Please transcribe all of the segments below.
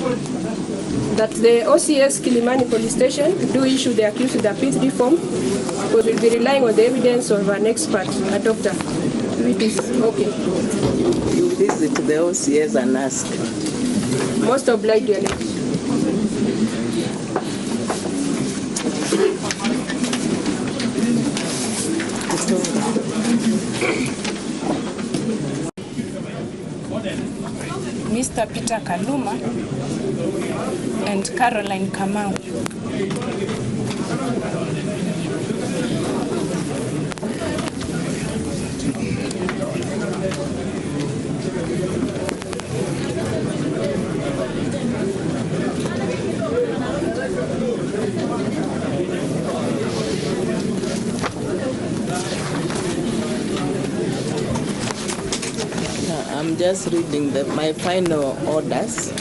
that the OCS Kilimani Police Station do issue the accused with a P3 form, because we'll be relying on the evidence of an expert, a doctor. It is okay. You visit the OCS and ask. Most obliged, Your Lady. Mr. Peter Kaluma and Caroline Kamau. I'm just reading my final orders.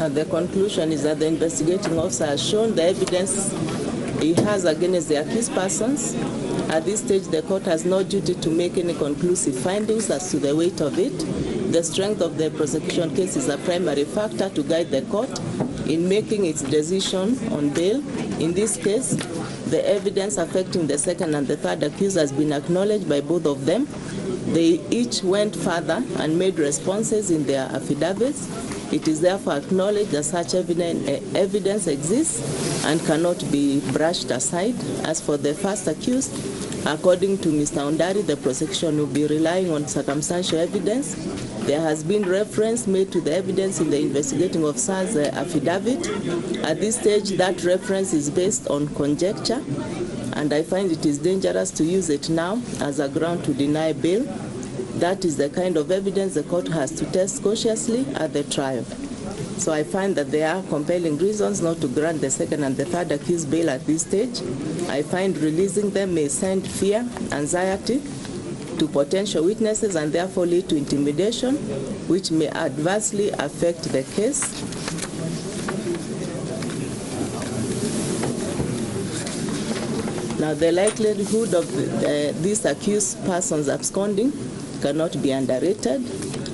The conclusion is that the investigating officer has shown the evidence he has against the accused persons. At this stage, the court has no duty to make any conclusive findings as to the weight of it. The strength of the prosecution case is a primary factor to guide the court in making its decision on bail. In this case, the evidence affecting the second and the third accused has been acknowledged by both of them. They each went further and made responses in their affidavits. It is therefore acknowledged that such evidence exists and cannot be brushed aside. As for the first accused, according to Mr. Ondari, the prosecution will be relying on circumstantial evidence. There has been reference made to the evidence in the investigating officer's affidavit. At this stage, that reference is based on conjecture, and I find it is dangerous to use it now as a ground to deny bail. That is the kind of evidence the court has to test cautiously at the trial. So I find that there are compelling reasons not to grant the second and the third accused bail at this stage. I find releasing them may send fear, anxiety to potential witnesses and therefore lead to intimidation, which may adversely affect the case. Now, the likelihood of these accused persons absconding cannot be underrated.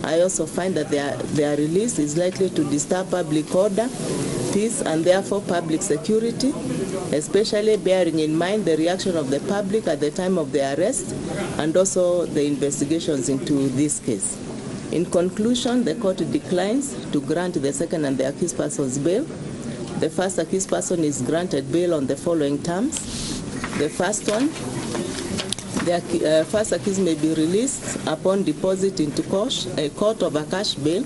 I also find that their release is likely to disturb public order, peace, and therefore public security, especially bearing in mind the reaction of the public at the time of the arrest and also the investigations into this case. In conclusion, the court declines to grant the second and the accused person's bail. The first accused person is granted bail on the following terms. The first one, the first accused may be released upon deposit into a court of a cash bail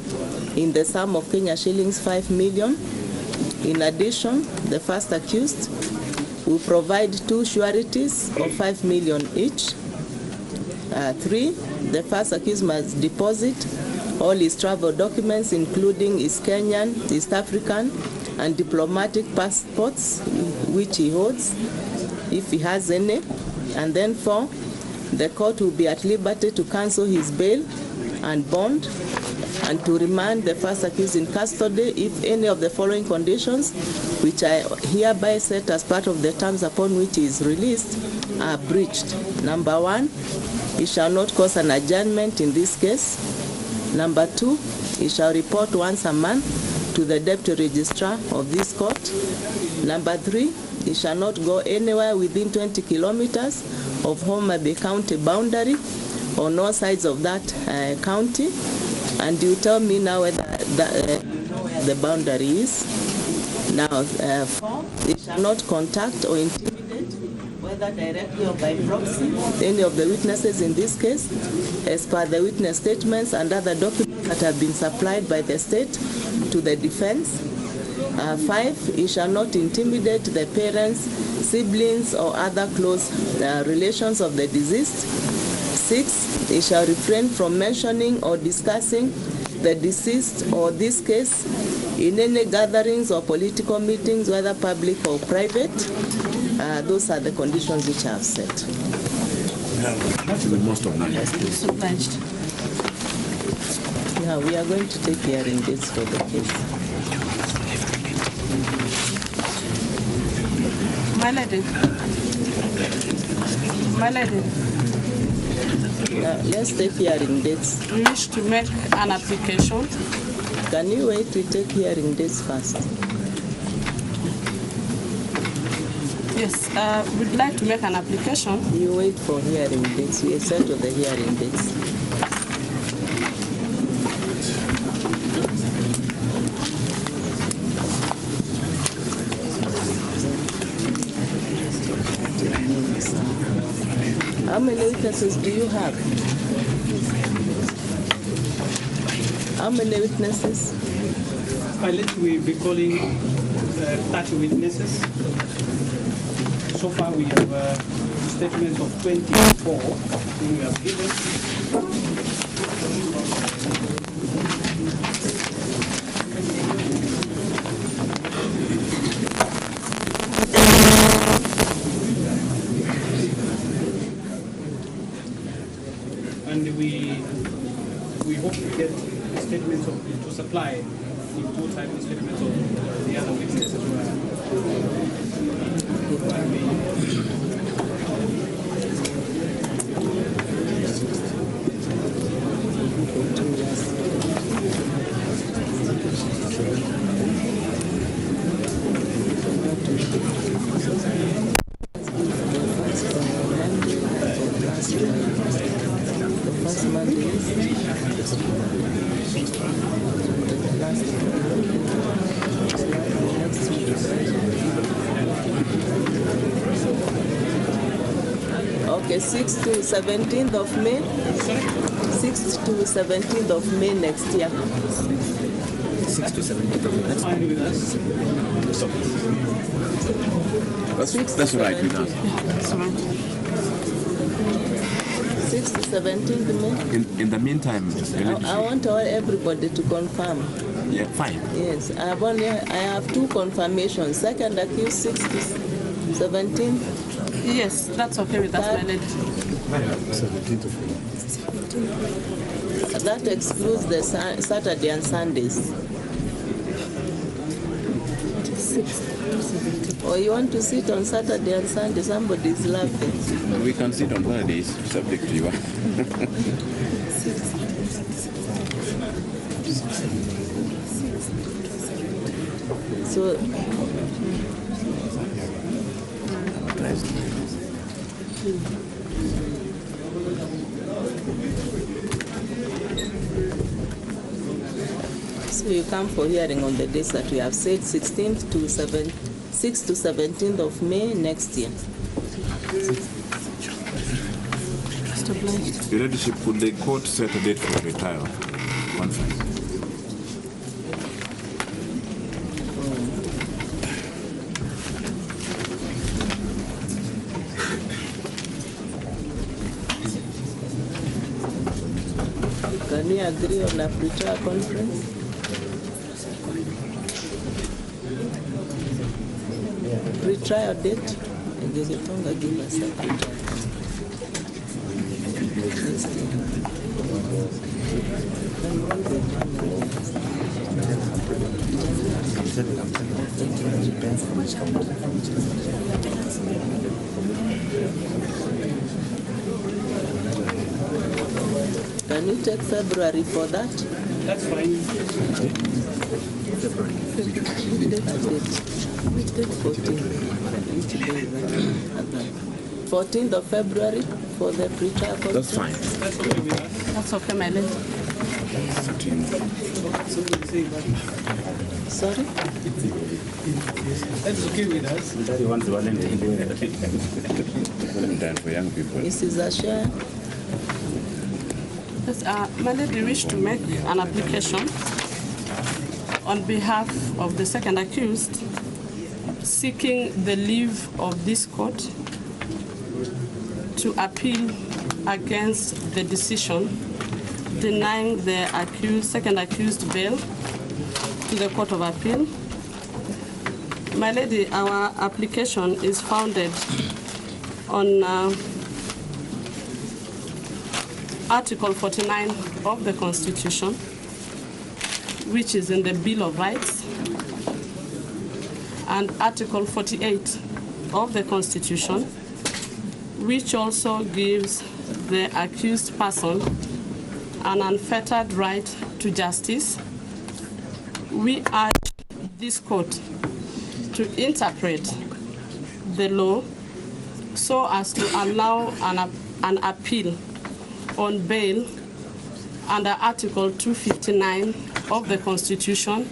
in the sum of Kenya shillings 5 million. In addition, the first accused will provide 2 sureties of 5 million each. 3, the first accused must deposit all his travel documents, including his Kenyan, East African, and diplomatic passports, which he holds, if he has any. And then 4, the court will be at liberty to cancel his bail and bond and to remand the first accused in custody if any of the following conditions, which I hereby set as part of the terms upon which he is released, are breached. Number 1, he shall not cause an adjournment in this case. Number 2, he shall report once a month to the deputy registrar of this court. Number 3, he shall not go anywhere within 20 kilometers of Homa Bay County boundary on all sides of that county. And you tell me now whether the boundary is. Now, 4, he shall not contact or intimidate, whether directly or by proxy, any of the witnesses in this case, as per the witness statements and other documents that have been supplied by the state to the defense. 5, he shall not intimidate the parents, siblings, or other close relations of the deceased. 6, he shall refrain from mentioning or discussing the deceased or this case in any gatherings or political meetings, whether public or private. Those are the conditions which I have set. That is the most of them. Yeah, we are going to take hearing dates for the case. My lady. My lady. Let's take hearing dates. We wish to make an application. Can you wait to take hearing dates first? Yes, we'd like to make an application. You wait for hearing dates. We settle the hearing dates. How many witnesses do you have? How many witnesses? Pilot will be calling 30 witnesses. So far we have statements of 24 we have given. And we hope to get statements to supply in two types of statements of the other witnesses as well. Okay, 6th to 17th of May. 6th to 17th of May next year. 6 to 17th of May. Fine with us. That's right with us. 6th to 17th May. In the meantime, I want everybody to confirm. yeah, fine. Yes, I have two confirmations. Second accused 6th to 17th. Yes, that's okay with us, my lady. 17th of May. That excludes the Saturday and Sundays. Or you want to sit on Saturday and Sunday? Somebody is laughing. We can sit on Fridays, subject to you. So you come for hearing on the dates that we have said, 6th to 17th of May next year. Your Ladyship, could the court set a date for the trial conference? Can we agree on a pre-trial conference? Pre-trial date? And give us a pre-trial. Can you take February for that? That's fine. February. Which date? 14th of February for the pre-trial conference? That's fine. That's okay with us. That's okay, my lady. Somebody say that. Sorry? That's okay with us. Valentine for young people. Mrs. Asher? Yes, my lady, wish to make an application on behalf of the second accused, seeking the leave of this court to appeal against the decision denying the second accused bail to the Court of Appeal. My lady, our application is founded on Article 49 of the Constitution, which is in the Bill of Rights, and Article 48 of the Constitution, which also gives the accused person an unfettered right to justice, we urge this court to interpret the law so as to allow an appeal on bail under Article 259 of the Constitution,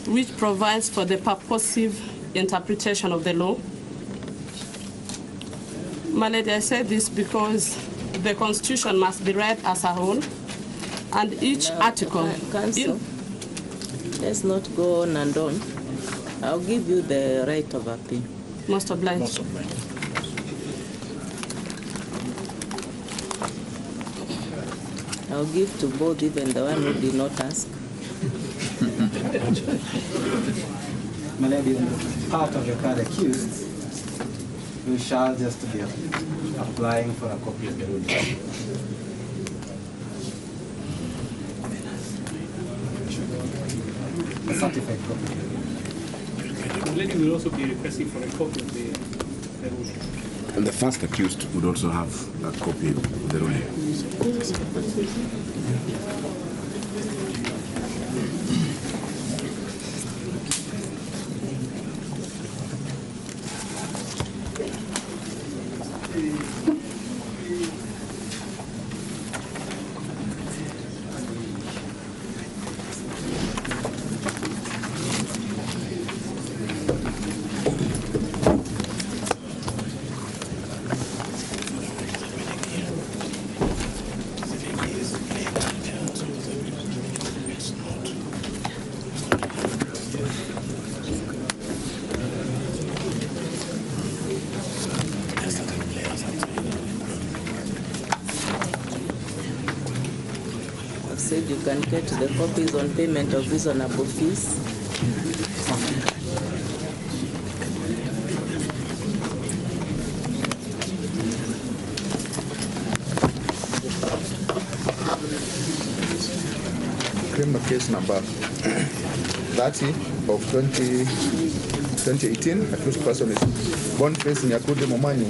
which provides for the purposive interpretation of the law. My lady, I say this because the Constitution must be read as a whole, and each article... Counsel, let's not go on and on. I'll give you the right of appeal. Most obliged. Most obliged. I'll give to both, even the one who did not ask. My lady, on the part of the card accused, we shall just be applying for a copy of the ruling. A certified copy. The lady will also be requesting for a copy of the ruling. And the first accused would also have a copy of the ruling. Said you can get the copies on payment of reasonable fees. Criminal case number 30 of 2018. Accused person is Boniface Nyakude Momanyi.